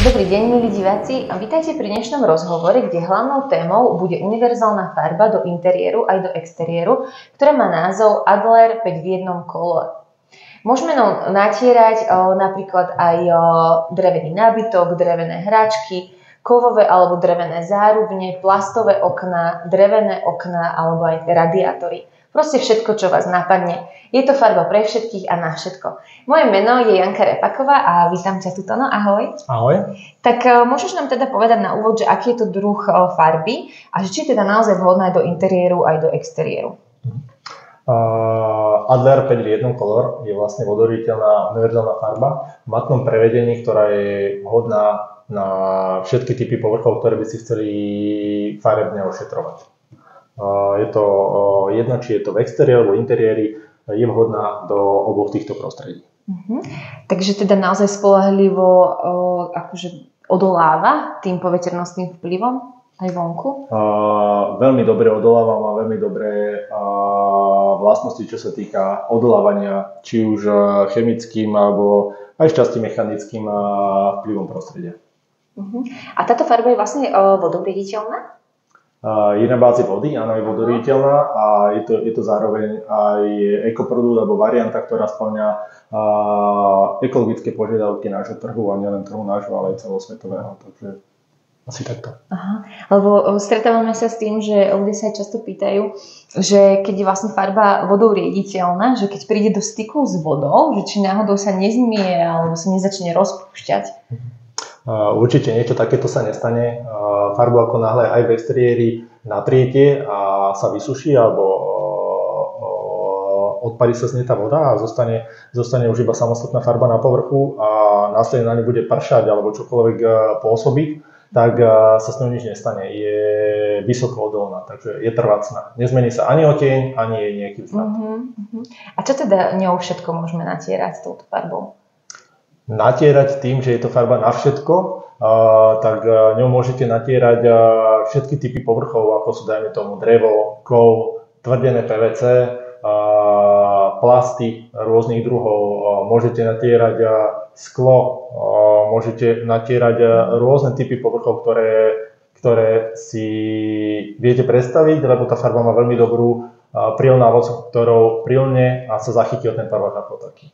Dobrý deň, milí diváci, a vítajte pri dnešnom rozhovore, kde hlavnou témou bude univerzálna farba do interiéru aj do exteriéru, ktorá má názov Adler 5 v 1 Color. Môžeme natierať napríklad aj drevený nábytok, drevené hračky, kovové alebo drevené zárubne, plastové okná, drevené okná alebo aj radiátory. Proste všetko, čo vás napadne. Je to farba pre všetkých a na všetko. Moje meno je Janka Repaková a vítam ťa tu, Tono. Ahoj. Ahoj. Tak môžeš nám teda povedať na úvod, že aký je to druh farby a že či je teda naozaj vhodná aj do interiéru, aj do exteriéru. Adler 5 v 1 Color je vlastne vodoriteľná univerzálna farba v matnom prevedení, ktorá je vhodná na všetky typy povrchov, ktoré by si chceli farebne ošetrovať. Je to jedno, či je to v exteriéri alebo interiéri, je vhodná do oboch týchto prostredí. Takže teda naozaj spoľahlivo akože odoláva tým poveternostným vplyvom aj vonku? Veľmi dobre odoláva, má veľmi dobré vlastnosti, čo sa týka odolávania, či už chemickým alebo aj šťastí mechanickým vplyvom prostredia. A táto farba je vlastne vodoriediteľná? Je na báze vody, áno, je vodoriediteľná a je to zároveň aj ekoprodukt alebo varianta, ktorá spĺňa ekologické požiadavky nášho trhu a nielen trhu nášho, ale aj celosvetového. Takže asi takto. Aha, lebo stretávame sa s tým, že ľudia sa aj často pýtajú, že keď je vlastne farba vodou riediteľná, že keď príde do styku s vodou, že či náhodou sa nezmie alebo sa nezačne rozpúšťať. Určite niečo takéto sa nestane. Farbu ako náhle aj v exteriéri natriete a sa vysuší alebo odpadí sa z nej tá voda a zostane už iba samostatná farba na povrchu a následne na ňu bude pršať alebo čokoľvek pôsobiť, tak sa s ňou nič nestane. Je vysoko odolná, takže je trvácna. Nezmení sa ani oteň, ani jej nejaký vzhled. A čo teda ňou všetko môžeme natierať s touto farbou? Natierať tým, že je to farba na všetko, tak ňou môžete natierať všetky typy povrchov, ako sú, dajme tomu, drevo, kov, tvrdené PVC, plasty rôznych druhov, môžete natierať sklo, môžete natierať rôzne typy povrchov, ktoré si viete predstaviť, lebo tá farba má veľmi dobrú prilnávosť, ktorou prilne a sa zachytí od ten farba ako taký.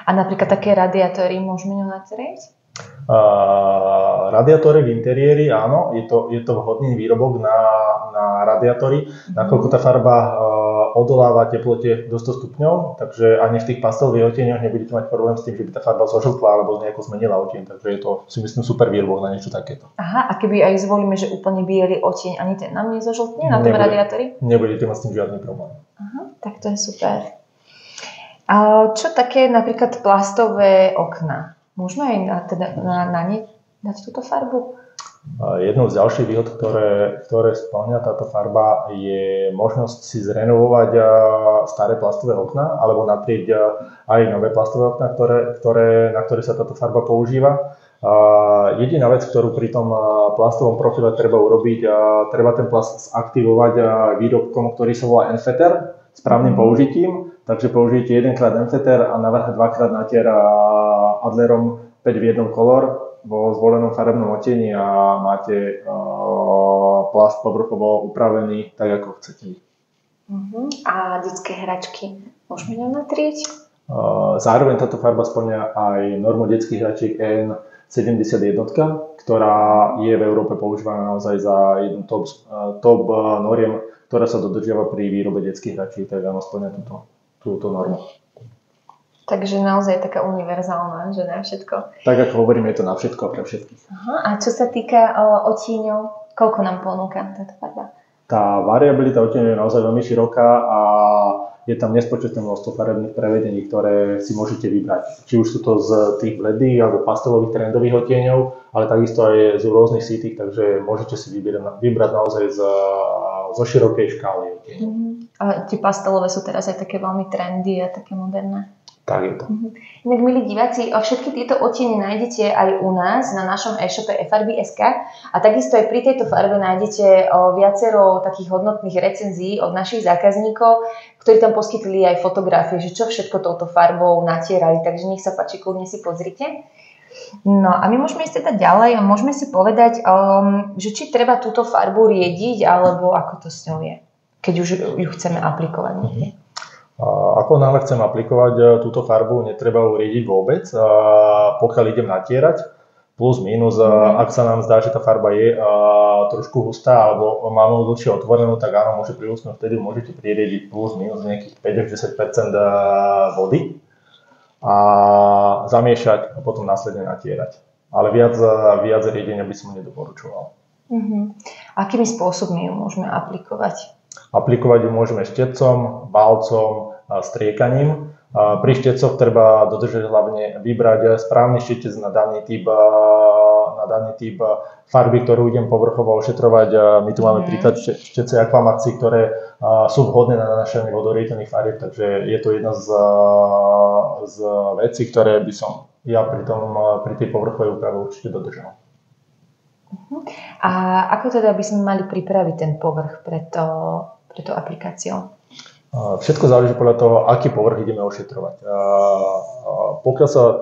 A napríklad také radiátory môžeme ňou natierať? Radiátory v interiéri, áno, je to vhodný výrobok na radiátory, nakoľko tá farba odoláva teplote do 100 stupňov, takže ani v tých pastelových oteňoch nebudete mať problém s tým, že by tá farba zožltla alebo nejako zmenila oteň, takže je to, si myslím, super výrobok na niečo takéto. Aha, a keby aj zvolíme, že úplne biely oteň, ani ten nám nezožltne na tom radiátori? Nebudete mať s tým žiadny problém. Aha, tak to je super. A čo také napríklad plastové okná? Môžeme aj na ne dať túto farbu? Jednou z ďalších výhod, ktoré spĺňa táto farba, je možnosť si zrenovovať staré plastové okná alebo natrieť aj nové plastové okná, na ktoré sa táto farba používa. Jediná vec, ktorú pri tom plastovom profile treba urobiť, treba ten plast zaktivovať výrobkom, ktorý sa volá Enfetter, správnym použitím. Takže použijete jedenkrát Enfetter a navrch dvakrát natier Adlerom 5 v 1 Color vo zvolenom farebnom otení a máte plast povrchovo upravený tak, ako chcete. A detské hračky môžeme ňou natrieť? Zároveň táto farba spĺňa aj normu detských hračiek EN71, ktorá je v Európe používaná naozaj za jednu top noriem, ktorá sa dodržiava pri výrobe detských hračiek, tak áno, spĺňa túto normu. Takže naozaj je taká univerzálna, že na všetko. Tak ako hovorím, je to na všetko a pre všetkých. Aha, a čo sa týka odtieňov, koľko nám ponúka táto farba? Tá variabilita odtieňov je naozaj veľmi široká a je tam nespočetné množstvo farebných prevedení, ktoré si môžete vybrať. Či už sú to z tých bledých alebo pastelových trendových odtieňov, ale takisto aj z rôznych sítich, takže môžete si vybrať naozaj zo širokej škály odtieňov. A tie pastelové sú teraz aj také veľmi trendy a také moderné. Tak je to. Inak, milí diváci, všetky tieto odtiene nájdete aj u nás na našom e-shope efarby.sk a takisto aj pri tejto farbe nájdete viacero takých hodnotných recenzií od našich zákazníkov, ktorí tam poskytli aj fotografie, že čo všetko touto farbou natierali, takže nech sa páči, kľudne si pozrite. No a my môžeme ísť teda ďalej a môžeme si povedať, že či treba túto farbu riediť, alebo ako to s ňou je, keď už ju chceme aplikovať niekde. Ako náhle chcem aplikovať túto farbu, netreba ju riediť vôbec. Pokiaľ idem natierať, plus minus, ak sa nám zdá, že tá farba je trošku hustá alebo máme ju dlhšie otvorenú, tak áno, môže prihustnúť, vtedy môžete pririediť plus minus nejakých 5-10% vody a zamiešať a potom následne natierať. Ale viac riedenia by som nedoporučoval. Akými spôsobmi ju môžeme aplikovať? Aplikovať ju môžeme štecom, valcom, striekaním. Pri štecoch treba dodržať hlavne vybrať správny štetec na daný typ farby, ktorú idem povrchovo ošetrovať. My tu máme príklad štece Aquamaxy, ktoré sú vhodné na nanášanie vodorietených farieb, takže je to jedna z vecí, ktoré by som ja pri tej povrchovej úprave určite dodržal. A ako teda by sme mali pripraviť ten povrch pre tú aplikáciu? Všetko záleží podľa toho, aký povrch ideme ošetrovať. Pokiaľ sa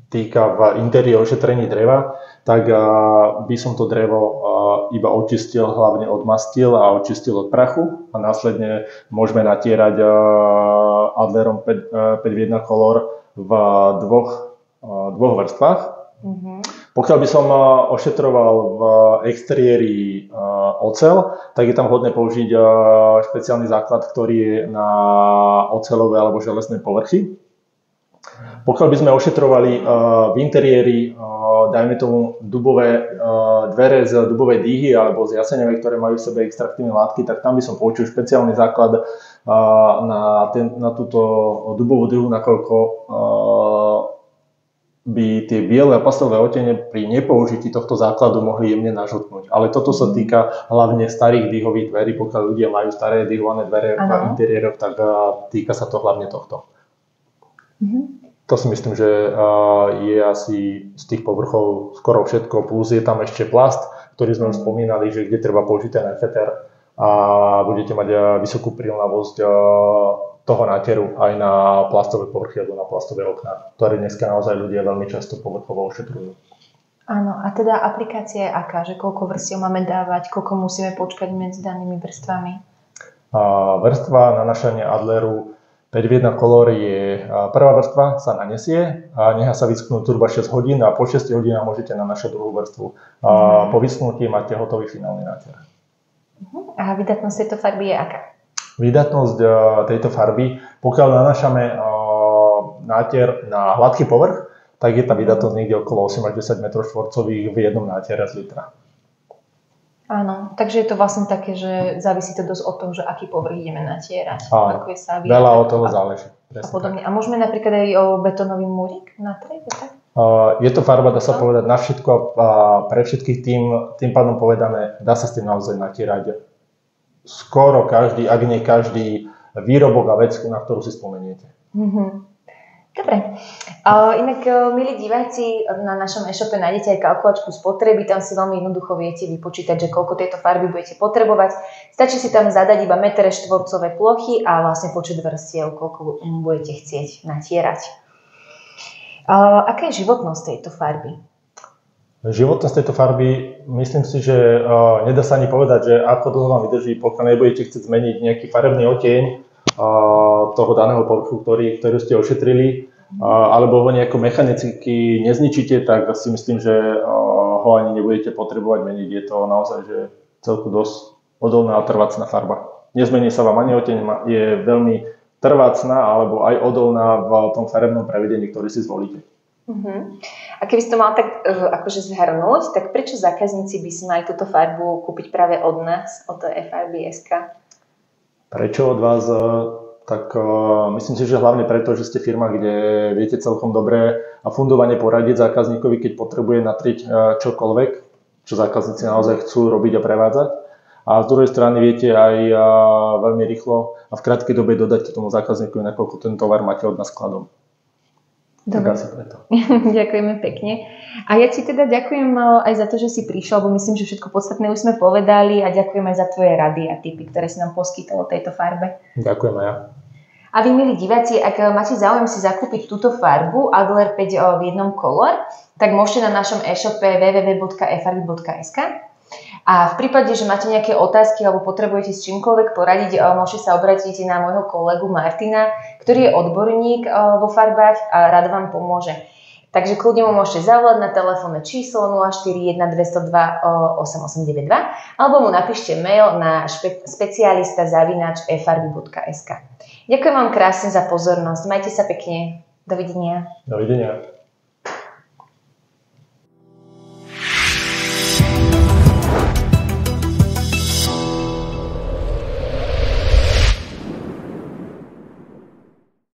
týka v interiéri ošetrení dreva, tak by som to drevo iba očistil, hlavne odmastil a očistil od prachu a následne môžeme natierať Adlerom 5 v 1 Color v dvoch vrstvách. Pokiaľ by som ošetroval v exteriéri oceľ, tak je tam vhodné použiť špeciálny základ, ktorý je na oceľové alebo železné povrchy. Pokiaľ by sme ošetrovali v interiéri, dajme tomu dubové dvere z dubovej dýhy alebo z jaseňovej, ktoré majú v sebe extraktívne látky, tak tam by som použil špeciálny základ na túto dubovú dýhu, nakoľko by tie biele a pastelové odtiene pri nepoužití tohto základu mohli jemne nažltnúť. Ale toto sa týka hlavne starých dýhových dverí, pokiaľ ľudia majú staré dýhované dvere v interiéroch, tak týka sa to hlavne tohto. To si myslím, že je asi z tých povrchov skoro všetko, plus je tam ešte plast, ktorý sme už spomínali, že kde treba použiť ten efeter a budete mať vysokú prílnavosť toho náteru aj na plastové povrchy alebo na plastové okná, ktoré dneska naozaj ľudia veľmi často povrchovo ošetrujú. Áno, a teda aplikácia je aká? Že koľko vrstiev máme dávať, koľko musíme počkať medzi danými vrstvami? Vrstva nanášania Adleru 5 v 1 Color je prvá vrstva, sa nanesie a nechá sa vyschnúť zhruba 6 hodín a po 6 hodinách môžete nanášať druhú vrstvu. Po vyschnutí máte hotový finálny náter. A vydatnosť tejto farby je aká? Vydatnosť tejto farby, pokiaľ nanášame náter na hladký povrch, tak je tá vydatnosť niekde okolo 8 až 10 m2 v jednom nátere z litra. Áno, takže je to vlastne také, že závisí to dosť od toho, že aký povrch ideme natierať. Áno, veľa od toho záleží. A podobne. A môžeme napríklad aj o betónový múrik natrieť? Je to farba, dá sa povedať, na všetko a pre všetkých tým pádom povedané, dá sa s tým naozaj natierať skoro každý, ak nie každý výrobok a vec, na ktorú si spomeniete. Dobre. Inak, milí diváci, na našom e-shope nájdete aj kalkulačku spotreby, tam si veľmi jednoducho viete vypočítať, že koľko tejto farby budete potrebovať. Stačí si tam zadať iba metre štvorcové plochy a vlastne počet vrstiev, koľko budete chcieť natierať. Aká je životnosť tejto farby? Životnosť tejto farby, myslím si, že nedá sa ani povedať, že ako dlho vám vydrží, pokiaľ nebudete chcieť zmeniť nejaký farebný odtieň toho daného povrchu, ktorý ste ošetrili, alebo ho nejako mechanicky nezničíte, tak si myslím, že ho ani nebudete potrebovať meniť. Je to naozaj že celku dosť odolná a trvácna farba. Nezmení sa vám ani odtieň, je veľmi trvácna alebo aj odolná v tom farebnom prevedení, ktorý si zvolíte. A keby si to mal tak akože zhrnúť, tak prečo zákazníci by si mali túto farbu kúpiť práve od nás, od FRB.sk? Prečo od vás? Tak myslím si, že hlavne preto, že ste firma, kde viete celkom dobre a fundovane poradiť zákazníkovi, keď potrebuje natrieť čokoľvek, čo zákazníci naozaj chcú robiť a prevádzať. A z druhej strany viete aj veľmi rýchlo a v krátkej dobe dodať tomu zákazníkovi, nakoľko ten tovar máte od nás skladom. Dobre. Ďakujeme pekne. A ja ti teda ďakujem aj za to, že si prišiel, lebo myslím, že všetko podstatné už sme povedali a ďakujem aj za tvoje rady a tipy, ktoré si nám poskytol o tejto farbe. Ďakujem aj ja. A vy, milí diváci, ak máte záujem si zakúpiť túto farbu Adler 5 v jednom color, tak môžete na našom e-shope www.efarby.sk. A v prípade, že máte nejaké otázky alebo potrebujete s čímkoľvek poradiť, môžete sa obrátiť na môjho kolegu Martina, ktorý je odborník vo farbách a rád vám pomôže. Takže kľudne mu môžete zavolať na telefónne číslo 041 202 8892 alebo mu napíšte mail na specialista@efarby.sk. Ďakujem vám krásne za pozornosť. Majte sa pekne. Dovidenia. Dovidenia.